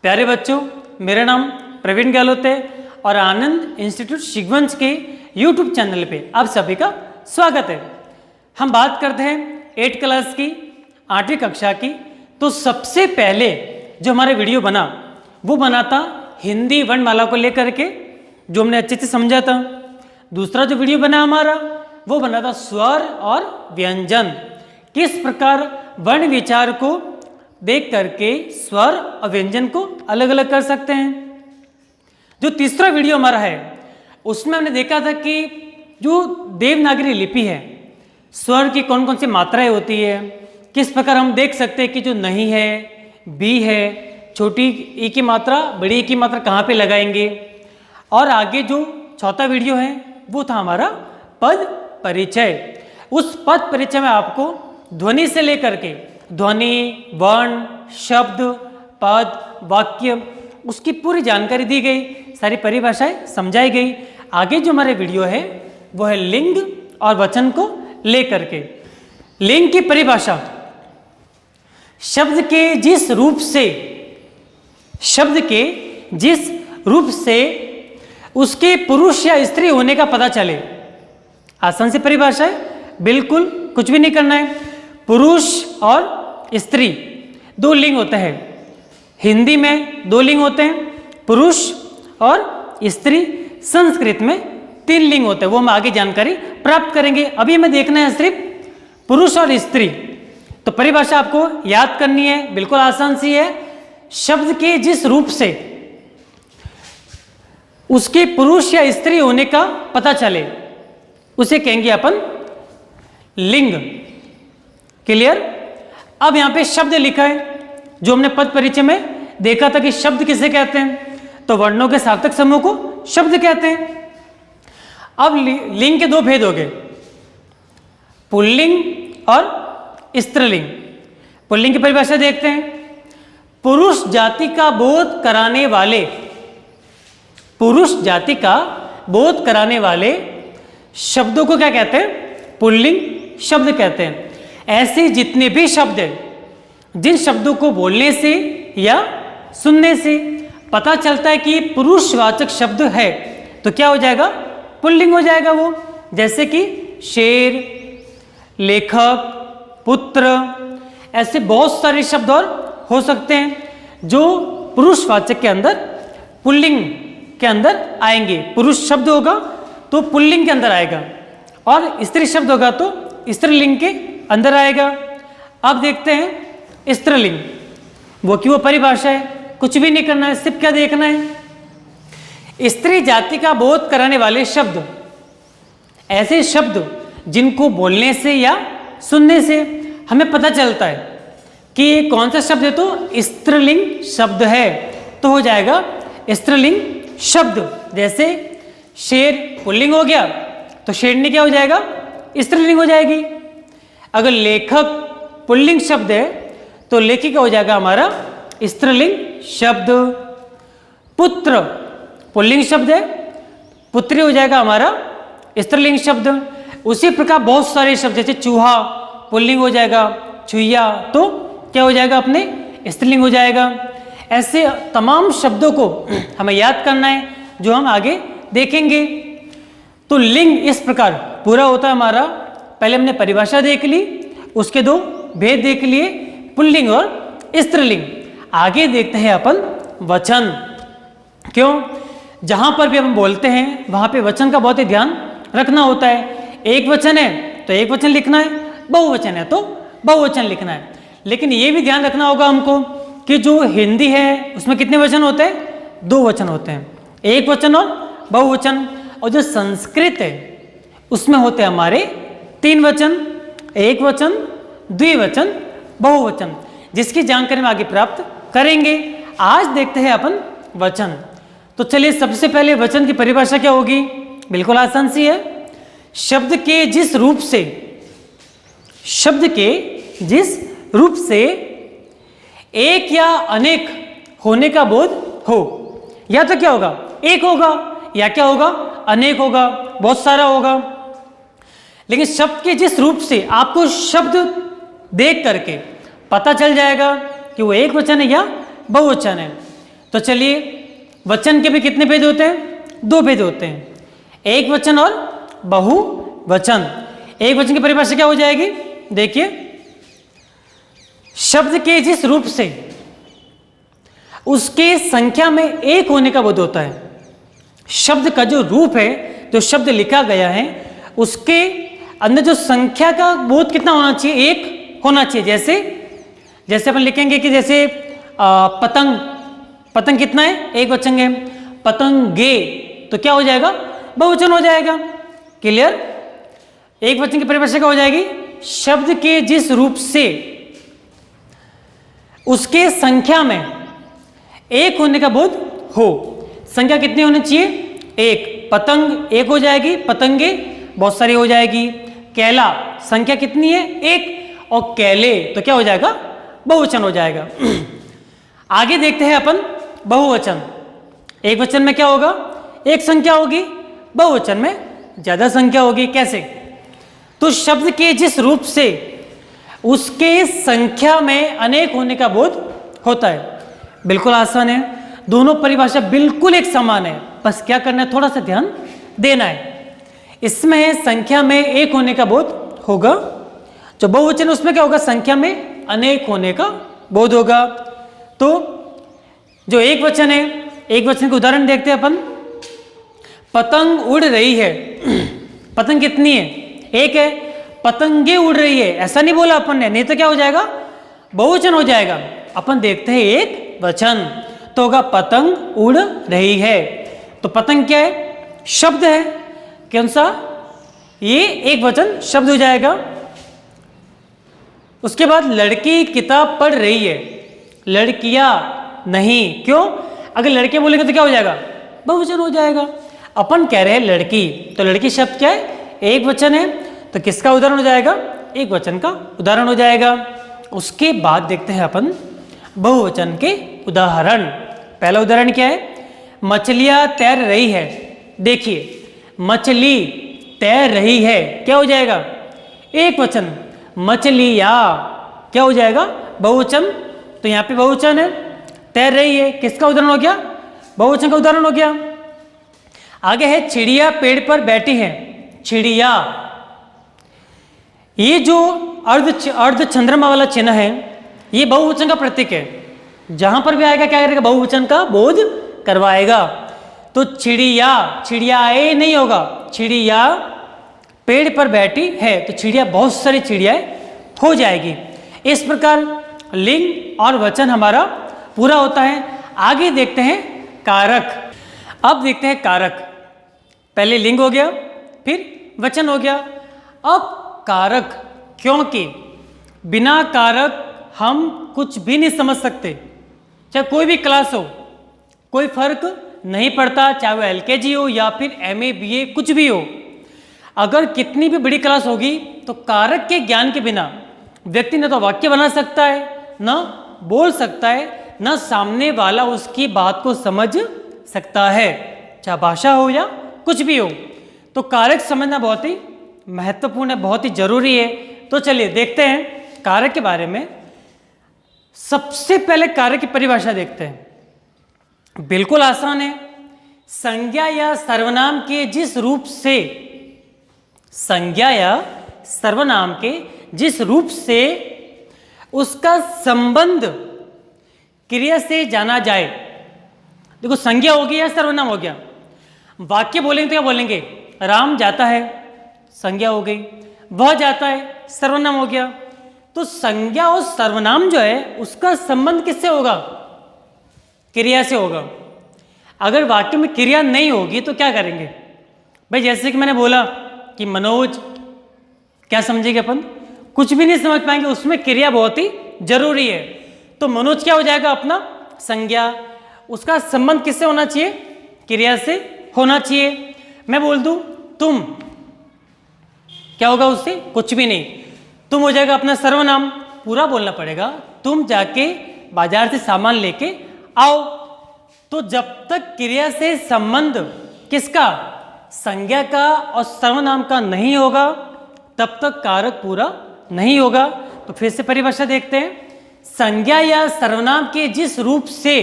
प्यारे बच्चों, मेरा नाम प्रवीण गहलोत है और आनंद इंस्टीट्यूट शिगवंश के यूट्यूब चैनल पे आप सभी का स्वागत है। हम बात करते हैं 8th क्लास की 8वीं कक्षा की। तो सबसे पहले जो हमारा वीडियो बना वो बना था हिंदी वर्णमाला को लेकर के, जो हमने अच्छे से समझा था। दूसरा जो वीडियो बना हमारा वो बना था स्वर और व्यंजन, किस प्रकार वर्ण विचार को देख करके स्वर और व्यंजन को अलग अलग कर सकते हैं। जो तीसरा वीडियो हमारा है उसमें हमने देखा था कि जो देवनागरी लिपि है, स्वर की कौन कौन सी मात्राएं होती है, किस प्रकार हम देख सकते हैं कि जो नहीं है, बी है, छोटी ई की मात्रा, बड़ी ई की मात्रा कहाँ पे लगाएंगे। और आगे जो चौथा वीडियो है वो था हमारा पद परिचय। उस पद परिचय में आपको ध्वनि से लेकर के ध्वनि, वर्ण, शब्द, पद, वाक्य, उसकी पूरी जानकारी दी गई, सारी परिभाषाएं समझाई गई। आगे जो हमारे वीडियो है वो है लिंग और वचन को लेकर के। लिंग की परिभाषा, शब्द के जिस रूप से उसके पुरुष या स्त्री होने का पता चले। आसान सी परिभाषा है, बिल्कुल कुछ भी नहीं करना है। पुरुष और स्त्री दो लिंग होते हैं। हिंदी में दो लिंग होते हैं, पुरुष और स्त्री। संस्कृत में 3 लिंग होते हैं, वो हम आगे जानकारी प्राप्त करेंगे। अभी हमें देखना है सिर्फ पुरुष और स्त्री। तो परिभाषा आपको याद करनी है, बिल्कुल आसान सी है। शब्द के जिस रूप से उसके पुरुष या स्त्री होने का पता चले उसे कहेंगे अपन लिंग। क्लियर? अब यहां पे शब्द लिखा है, जो हमने पद परिचय में देखा था कि शब्द किसे कहते हैं, तो वर्णों के सार्थक समूह को शब्द कहते हैं। अब लिंग के 2 भेद हो गए, पुल्लिंग और स्त्रीलिंग। पुल्लिंग की परिभाषा देखते हैं। पुरुष जाति का बोध कराने वाले शब्दों को क्या कहते हैं? पुल्लिंग शब्द कहते हैं। ऐसे जितने भी शब्द हैं, जिन शब्दों को बोलने से या सुनने से पता चलता है कि पुरुषवाचक शब्द है, तो क्या हो जाएगा? पुल्लिंग हो जाएगा वो। जैसे कि शेर, लेखक, पुत्र, ऐसे बहुत सारे शब्द और हो सकते हैं जो पुरुषवाचक के अंदर पुल्लिंग के अंदर आएंगे। पुरुष शब्द होगा तो पुल्लिंग के अंदर आएगा, और स्त्री शब्द होगा तो स्त्रीलिंग के अंदर आएगा। अब देखते हैं स्त्रीलिंग, वो की वो परिभाषा है, कुछ भी नहीं करना है, सिर्फ क्या देखना है? स्त्री जाति का बोध कराने वाले शब्द, ऐसे शब्द जिनको बोलने से या सुनने से हमें पता चलता है कि ये कौन सा शब्द है, तो स्त्रीलिंग शब्द है, तो हो जाएगा स्त्रीलिंग शब्द। जैसे शेर पुल्लिंग हो गया तो शेरनी क्या हो जाएगा? स्त्रीलिंग हो जाएगी। अगर लेखक पुल्लिंग शब्द है तो लेखिका हो जाएगा हमारा स्त्रीलिंग शब्द। पुत्र पुल्लिंग शब्द है, पुत्री हो जाएगा हमारा स्त्रीलिंग शब्द। उसी प्रकार बहुत सारे शब्द, जैसे चूहा पुल्लिंग हो जाएगा, चुहिया तो क्या हो जाएगा? अपने स्त्रीलिंग हो जाएगा। ऐसे तमाम शब्दों को हमें याद करना है, जो हम आगे देखेंगे। तो लिंग इस प्रकार पूरा होता है हमारा। पहले हमने परिभाषा देख ली, उसके 2 भेद देख लिए, पुल्लिंग और स्त्रीलिंग। आगे देखते हैं अपन वचन। क्यों? जहां पर भी हम बोलते हैं वहां पे वचन का बहुत ही ध्यान रखना होता है। एक वचन है तो एक वचन लिखना है, बहुवचन है तो बहुवचन लिखना है। लेकिन ये भी ध्यान रखना होगा हमको कि जो हिंदी है उसमें कितने वचन होते हैं? 2 वचन होते हैं, एक वचन और बहुवचन। और जो संस्कृत है उसमें होते हैं हमारे 3 वचन, एक वचन, द्विवचन, बहुवचन, जिसकी जानकारी हम आगे प्राप्त करेंगे। आज देखते हैं अपन वचन। तो चलिए सबसे पहले वचन की परिभाषा क्या होगी? बिल्कुल आसान सी है। शब्द के जिस रूप से एक या अनेक होने का बोध हो, या तो क्या होगा? एक होगा, या क्या होगा? अनेक होगा, बहुत सारा होगा। लेकिन शब्द के जिस रूप से आपको शब्द देख करके पता चल जाएगा कि वो एक वचन है या बहुवचन है। तो चलिए, वचन के भी कितने भेद होते हैं? 2 भेद होते हैं, एक वचन और बहुवचन। एक वचन की परिभाषा क्या हो जाएगी? देखिए, शब्द के जिस रूप से उसके संख्या में एक होने का बोध होता है। शब्द का जो रूप है, जो शब्द लिखा गया है, उसके अंदर जो संख्या का बोध कितना होना चाहिए? एक होना चाहिए। जैसे अपन लिखेंगे कि जैसे पतंग, पतंग कितना है? एक वचन है। पतंगे, तो क्या हो जाएगा? बहुवचन हो जाएगा। क्लियर? एक वचन की परिभाषा क्या हो जाएगी? शब्द के जिस रूप से उसके संख्या में एक होने का बोध हो। संख्या कितनी होनी चाहिए? एक। पतंग एक हो जाएगी, पतंगे बहुत सारी हो जाएगी। केला संख्या कितनी है? एक। और केले तो क्या हो जाएगा? बहुवचन हो जाएगा। आगे देखते हैं अपन बहुवचन। एक वचन में क्या होगा? एक संख्या होगी, बहुवचन में ज्यादा संख्या होगी। कैसे? तो शब्द के जिस रूप से उसके संख्या में अनेक होने का बोध होता है। बिल्कुल आसान है, दोनों परिभाषा बिल्कुल एक समान है, बस क्या करना है? थोड़ा सा ध्यान देना है। इसमें संख्या में एक होने का बोध होगा, जो बहुवचन उसमें क्या होगा? संख्या में अनेक होने का बोध होगा। तो जो एक वचन है, एक वचन का उदाहरण देखते हैं अपन। पतंग उड़ रही है। पतंग कितनी है? एक है। पतंगे उड़ रही है, ऐसा नहीं बोला अपन ने, नहीं तो क्या हो जाएगा? बहुवचन हो जाएगा। अपन देखते हैं एक वचन, तो होगा पतंग उड़ रही है। तो पतंग क्या है? शब्द है। कौन सा? ये एक वचन शब्द हो जाएगा। उसके बाद लड़की किताब पढ़ रही है। लड़कियां नहीं, क्यों? अगर लड़के बोलेंगे तो क्या हो जाएगा? बहुवचन हो जाएगा। अपन कह रहे हैं लड़की, तो लड़की शब्द क्या है? एक वचन है, तो किसका उदाहरण हो जाएगा? एक वचन का उदाहरण हो जाएगा। उसके बाद देखते हैं अपन बहुवचन के उदाहरण। पहला उदाहरण क्या है? मछलियां तैर रही है। देखिए, मछली तैर रही है, क्या हो जाएगा? एक वचन। मछलियां क्या हो जाएगा? बहुवचन। तो यहां पे बहुवचन है, तैर रही है, किसका उदाहरण हो गया? बहुवचन का उदाहरण हो गया। आगे है चिड़िया पेड़ पर बैठी है। चिड़िया, ये जो अर्ध चंद्रमा वाला चिन्ह है, ये बहुवचन का प्रतीक है। जहां पर भी आएगा क्या करेगा? बहुवचन का बोध करवाएगा। तो चिड़िया, चिड़ियाए नहीं होगा, चिड़िया पेड़ पर बैठी है, तो चिड़िया बहुत सारी चिड़ियाएं हो जाएगी। इस प्रकार लिंग और वचन हमारा पूरा होता है। आगे देखते हैं कारक। अब देखते हैं कारक। पहले लिंग हो गया, फिर वचन हो गया, अब कारक। क्योंकि बिना कारक हम कुछ भी नहीं समझ सकते। चाहे कोई भी क्लास हो, कोई फर्क नहीं पड़ता, चाहे वो एलकेजी हो या फिर एमए बीए कुछ भी हो। अगर कितनी भी बड़ी क्लास होगी, तो कारक के ज्ञान के बिना व्यक्ति न तो वाक्य बना सकता है, न बोल सकता है, न सामने वाला उसकी बात को समझ सकता है, चाहे भाषा हो या कुछ भी हो। तो कारक समझना बहुत ही महत्वपूर्ण है, बहुत ही जरूरी है। तो चलिए देखते हैं कारक के बारे में। सबसे पहले कारक की परिभाषा देखते हैं। बिल्कुल आसान है। संज्ञा या सर्वनाम के जिस रूप से, संज्ञा या सर्वनाम के जिस रूप से उसका संबंध क्रिया से जाना जाए। देखो, संज्ञा हो गई या सर्वनाम हो गया। वाक्य बोलेंगे तो क्या बोलेंगे? राम जाता है, संज्ञा हो गई। वह जाता है, सर्वनाम हो गया। तो संज्ञा और सर्वनाम जो है, उसका संबंध किससे होगा? क्रिया से होगा। अगर वाक्य में क्रिया नहीं होगी तो क्या करेंगे भाई? जैसे कि मैंने बोला कि मनोज, क्या समझेंगे अपन? कुछ भी नहीं समझ पाएंगे, उसमें क्रिया बहुत ही जरूरी है। तो मनोज क्या हो जाएगा? अपना संज्ञा। उसका संबंध किससे होना चाहिए? क्रिया से होना चाहिए। मैं बोल दूं तुम, क्या होगा उससे? कुछ भी नहीं। तुम हो जाएगा अपना सर्वनाम, पूरा बोलना पड़ेगा। तुम जाके बाजार से सामान लेके आओ। तो जब तक क्रिया से संबंध किसका? संज्ञा का और सर्वनाम का नहीं होगा, तब तक कारक पूरा नहीं होगा। तो फिर से परिभाषा देखते हैं। संज्ञा या सर्वनाम के जिस रूप से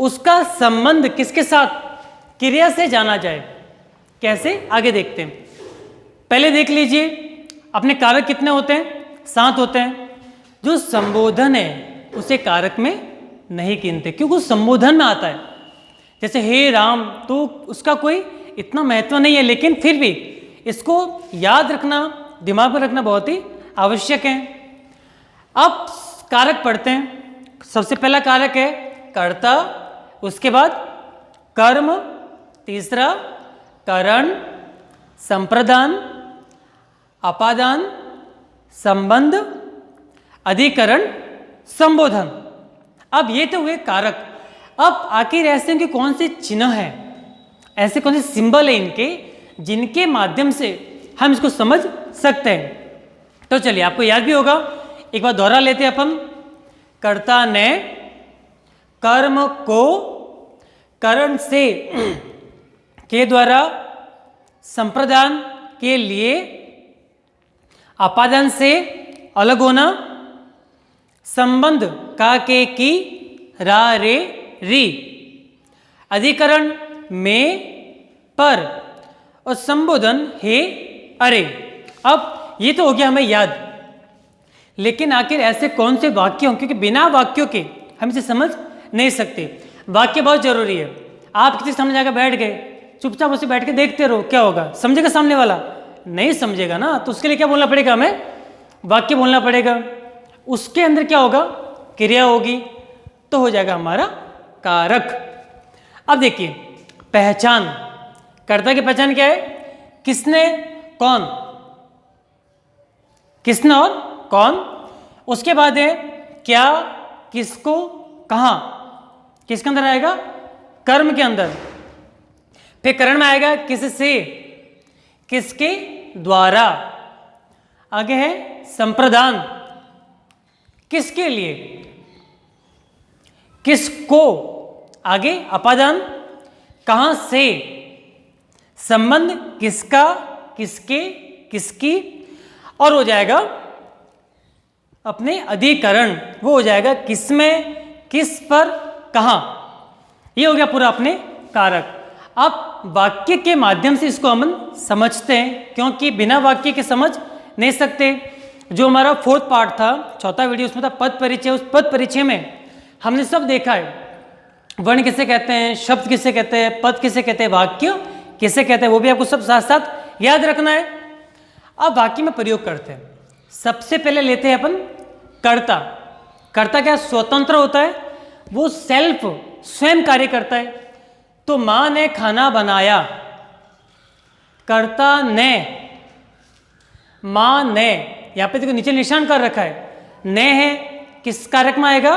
उसका संबंध किसके साथ, क्रिया से जाना जाए। कैसे, आगे देखते हैं। पहले देख लीजिए अपने कारक कितने होते हैं, 7 होते हैं। जो संबोधन है उसे कारक में नहीं गिनते क्योंकि संबोधन में आता है। जैसे हे राम, तो उसका कोई इतना महत्व नहीं है, लेकिन फिर भी इसको याद रखना, दिमाग में रखना बहुत ही आवश्यक है। अब कारक पढ़ते हैं। सबसे पहला कारक है कर्ता, उसके बाद कर्म, तीसरा करण, संप्रदान, अपादान, संबंध, अधिकरण, संबोधन। अब ये तो हुए कारक। अब आखिर ऐसे इनके कौन से चिन्ह हैं, ऐसे कौन से सिंबल है इनके, जिनके माध्यम से हम इसको समझ सकते हैं। तो चलिए, आपको याद भी होगा, एक बार दोहरा लेते हैं अपन। कर्ता ने कर्म को करण से के द्वारा, संप्रदान के लिए, अपादान से अलग होना, संबंध का के की, रा रे री, अधिकरण में, पर, और संबोधन हे अरे। अब ये तो हो गया हमें याद, लेकिन आखिर ऐसे कौन से वाक्य हों, क्योंकि बिना वाक्यों के हम इसे समझ नहीं सकते। वाक्य बहुत जरूरी है। आप किसी सामने जाकर बैठ गए, चुपचाप उसे बैठ के देखते रहो, क्या होगा, समझेगा सामने वाला? नहीं समझेगा ना। तो उसके लिए क्या बोलना पड़ेगा, हमें वाक्य बोलना पड़ेगा। उसके अंदर क्या होगा, क्रिया होगी, तो हो जाएगा हमारा कारक। अब देखिए पहचान, कर्ता की पहचान क्या है, किसने, कौन, किसने और कौन। उसके बाद है क्या, किसको, कहां। किसके अंदर आएगा, कर्म के अंदर। फिर करण में आएगा किससे, किसके द्वारा। आगे है संप्रदान, किसके लिए, किसको। आगे अपादान, कहां से। संबंध, किसका, किसके, किसकी। और हो जाएगा अपने अधिकरण, वो हो जाएगा किसमें, किस पर, कहां। ये हो गया पूरा अपने कारक। अब वाक्य के माध्यम से इसको हम समझते हैं, क्योंकि बिना वाक्य के समझ नहीं सकते। जो हमारा 4th पार्ट था, 4था वीडियो, उसमें था पद परिचय। उस पद परिचय में हमने सब देखा है, वर्ण किसे कहते हैं, शब्द किसे कहते हैं, पद किसे कहते हैं, वाक्य किसे कहते हैं, वो भी आपको सब साथ साथ याद रखना है। अब वाक्य में प्रयोग करते हैं। सबसे पहले लेते हैं अपन कर्ता। कर्ता क्या स्वतंत्र होता है, वो सेल्फ, स्वयं कार्य करता है। तो मां ने खाना बनाया, कर्ता ने, मां ने, यहां पे देखो नीचे निशान कर रखा है, ने है, किस कारक में आएगा,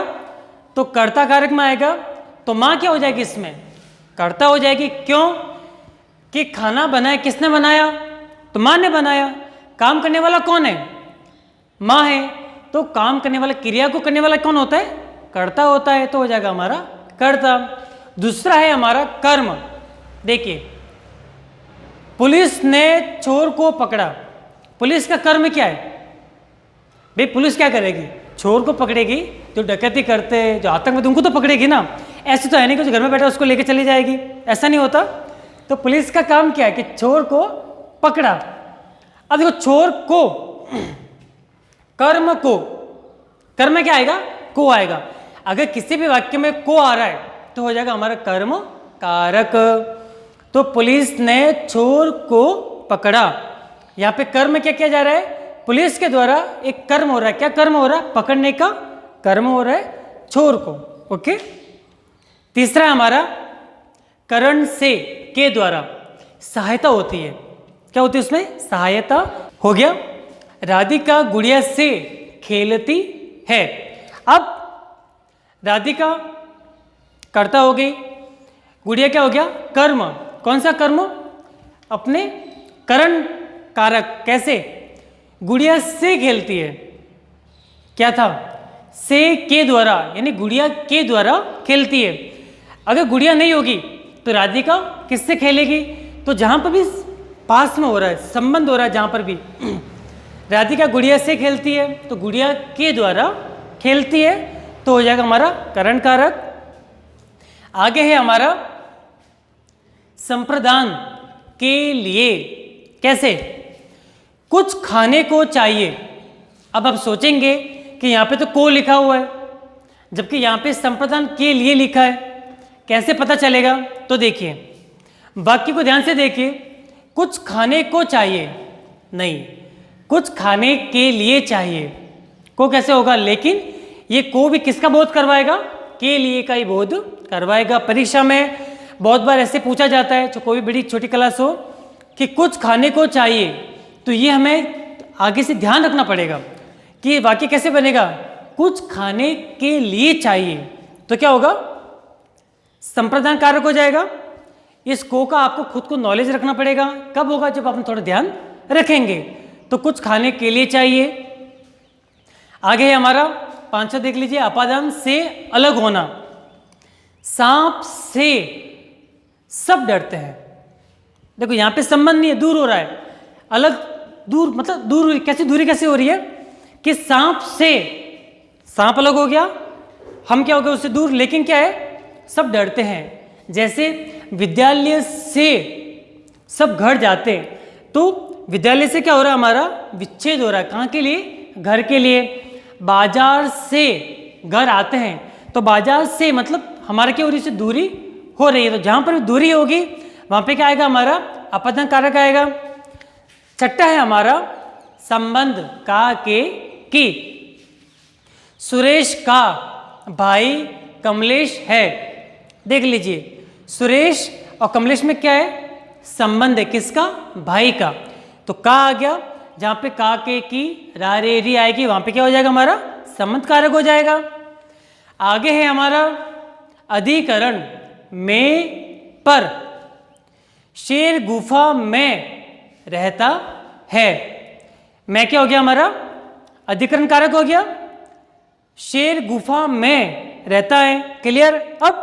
तो कर्ता कारक में आएगा। तो मां क्या हो जाएगी इसमें, कर्ता हो जाएगी। क्यों कि खाना बनाया, किसने बनाया, तो मां ने बनाया। काम करने वाला कौन है, मां है। तो काम करने वाला, क्रिया को करने वाला कौन होता है, कर्ता होता है। तो हो जाएगा हमारा कर्ता। दूसरा है हमारा कर्म। देखिए पुलिस ने चोर को पकड़ा, पुलिस का कर्म क्या है भाई, पुलिस क्या करेगी, चोर को पकड़ेगी। जो डकैती करते, जो आतंकवादी, उनको तो पकड़ेगी ना। ऐसे तो है नहीं कि जो घर में बैठा उसको लेके चली जाएगी, ऐसा नहीं होता। तो पुलिस का काम क्या है कि चोर को पकड़ा। अब देखो चोर को, कर्म को, कर्म क्या आएगा, को आएगा। अगर किसी भी वाक्य में को आ रहा है तो हो जाएगा हमारा कर्म कारक। तो पुलिस ने चोर को पकड़ा, यहां पे कर्म क्या किया जा रहा है, पुलिस के द्वारा एक कर्म हो रहा है। क्या कर्म हो रहा है, पकड़ने का कर्म हो रहा है चोर को। ओके। तीसरा हमारा करण से, के द्वारा सहायता होती है। क्या होती है उसमें, सहायता हो गया। राधिका गुड़िया से खेलती है। अब राधिका कर्ता हो गई, गुड़िया क्या हो गया, कर्म। कौन सा कर्म, अपने करण कारक। कैसे, गुड़िया से खेलती है। क्या था, से के द्वारा, यानी गुड़िया के द्वारा खेलती है। अगर गुड़िया नहीं होगी तो राधिका किससे खेलेगी। तो जहां पर भी पास में हो रहा है, संबंध हो रहा है, जहां पर भी राधिका गुड़िया से खेलती है, तो गुड़िया के द्वारा खेलती है। तो हो जाएगा हमारा करण कारक। आगे है हमारा संप्रदान के लिए। कैसे? कुछ खाने को चाहिए। अब आप सोचेंगे कि यहाँ पे तो को लिखा हुआ है, जबकि यहाँ पे संप्रदान के लिए लिखा है, कैसे पता चलेगा? तो देखिए, वाक्य को ध्यान से देखिए। कुछ खाने को चाहिए नहीं, कुछ खाने के लिए चाहिए। को कैसे होगा? लेकिन ये को भी किसका बोध करवाएगा? के लिए का ही बोध करवाएगा। परीक्षा में बहुत बार ऐसे पूछा जाता है, जो कोई भी बड़ी छोटी क्लास हो, कि कुछ खाने को चाहिए, तो ये हमें आगे से ध्यान रखना पड़ेगा कि ये वाक्य कैसे बनेगा। कुछ खाने के लिए चाहिए, तो क्या होगा? संप्रदान कारक हो जाएगा। इस को का आपको खुद को नॉलेज रखना पड़ेगा। कब होगा? जब आप थोड़ा ध्यान रखेंगे। तो कुछ खाने के लिए चाहिए। आगे है हमारा 5वां, देख लीजिए, अपादान से अलग होना। सांप से सब डरते हैं। देखो यहाँ पे संबंध नहीं है, दूर हो रहा है। अलग दूर मतलब दूर, कैसे दूरी कैसे हो रही है? कि सांप से, सांप अलग हो गया, हम क्या हो गए उससे दूर, लेकिन क्या है? सब डरते हैं। जैसे विद्यालय से सब घर जाते, तो विद्यालय से क्या हो रहा है? हमारा विच्छेद हो रहा है। कहाँ के लिए? घर के लिए। बाजार से घर आते हैं, तो बाजार से मतलब हमारे क्या हो रही है? से दूरी हो रही है। तो जहाँ पर भी दूरी होगी वहाँ पे क्या आएगा? हमारा अपादान कारक आएगा। छठा है हमारा संबंध का के की। सुरेश का भाई कमलेश है। देख लीजिए, सुरेश और कमलेश में क्या है? संबंध है। किसका? भाई का। तो का आ गया, जहाँ पे का के की रा रे री आएगी वहाँ पे क्या हो जाएगा? हमारा संबंध कारक हो जाएगा। आगे है हमारा अधिकरण में पर। शेर गुफा में रहता है। मैं क्या हो गया? हमारा अधिकरण कारक हो गया। शेर गुफा में रहता है। क्लियर? अब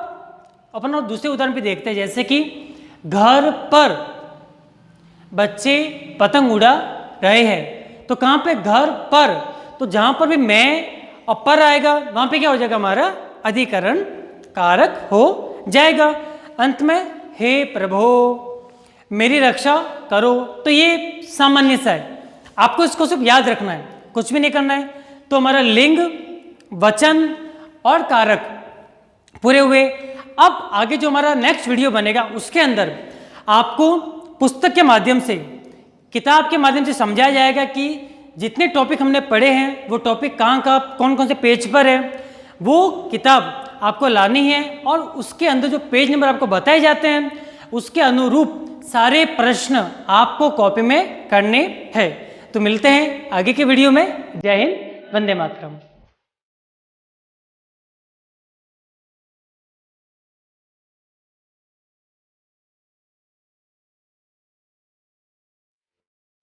अपन और दूसरे उदाहरण पे देखते हैं, जैसे कि घर पर बच्चे पतंग उड़ा रहे हैं। तो कहाँ पे? घर पर। तो जहाँ पर भी मैं और पर आएगा वहाँ पे क्या हो जाएगा? हमारा अधिकरण कारक हो जाएगा। अंत में हे प्रभु मेरी रक्षा करो। तो ये सामान्य सा है, आपको इसको सिर्फ याद रखना है, कुछ भी नहीं करना है। तो हमारा लिंग, वचन और कारक पूरे हुए। अब आगे जो हमारा नेक्स्ट वीडियो बनेगा उसके अंदर आपको पुस्तक के माध्यम से, किताब के माध्यम से समझाया जाएगा कि जितने टॉपिक हमने पढ़े हैं वो टॉपिक कहाँ कौन कौन से पेज पर है, वो किताब आपको लानी है और उसके अंदर जो पेज नंबर आपको बताए जाते हैं उसके अनुरूप सारे प्रश्न आपको कॉपी में करने हैं। तो मिलते हैं आगे के वीडियो में। जय हिंद, वंदे मातरम।